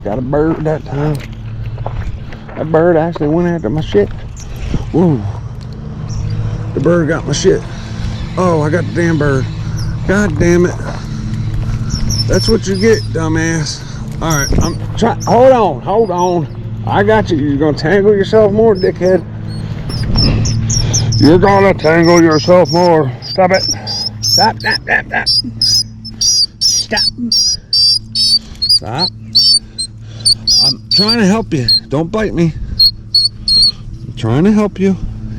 Got a bird that time. That bird actually went after my shit. Whoa. The bird got my shit. Oh, I got the damn bird. God damn it. That's what you get, dumbass. Alright, I'm trying. Hold on. I got you. You're gonna tangle yourself more, dickhead. You're gonna tangle yourself more. Stop it. Stop. Stop. I'm trying to help you. Don't bite me. I'm trying to help you.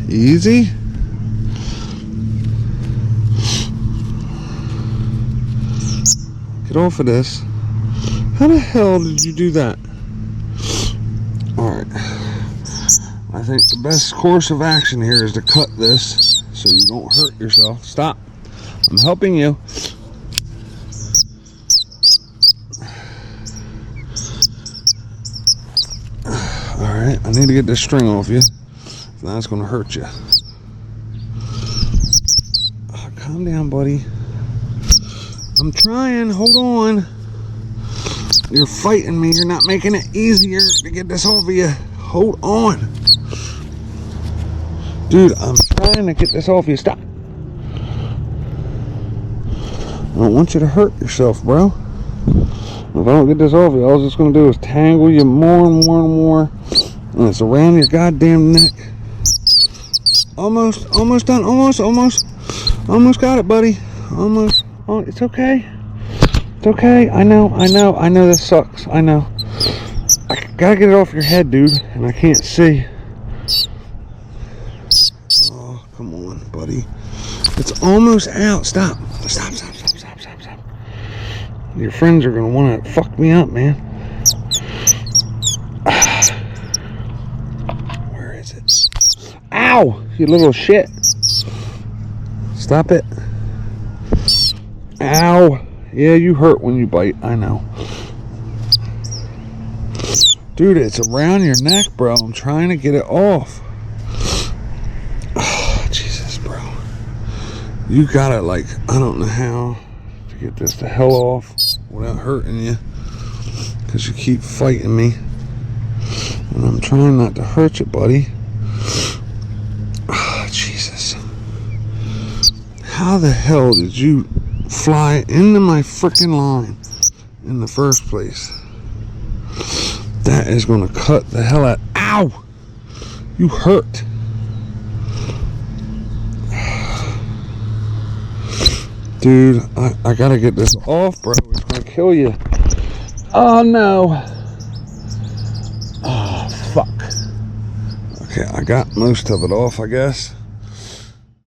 Easy. Get off of this. How the hell did you do that? Alright. I think the best course of action here is to cut this so you don't hurt yourself. Stop. I'm helping you. Alright, I need to get this string off you. Now it's going to hurt you. Oh, calm down, buddy. I'm trying. Hold on. You're fighting me. You're not making it easier to get this off of you. Hold on. Dude, I'm trying to get this off you. Stop. I don't want you to hurt yourself, bro. If I don't get this off you, all it's going to do is tangle you more and more and more. And it's around your goddamn neck. Almost done. Almost got it, buddy. Almost. Oh, it's okay. It's okay. I know this sucks. I know. I gotta get it off your head, dude. And I can't see. Oh, come on, buddy. It's almost out. Stop. Your friends are gonna want to fuck me up, man. Where is it? Ow! You little shit. Stop it. Ow. Yeah, you hurt when you bite. I know. Dude, it's around your neck, bro. I'm trying to get it off. Oh, Jesus, bro. You got it like, I don't know how to get this the hell off without hurting you. Because you keep fighting me. And I'm trying not to hurt you, buddy. Oh, Jesus. How the hell did you fly into my freaking line in the first place? That is going to cut the hell out. Ow! You hurt. Dude, I gotta get this off, bro. It's going to kill you. Oh, no. Oh, fuck. Okay, I got most of it off, I guess.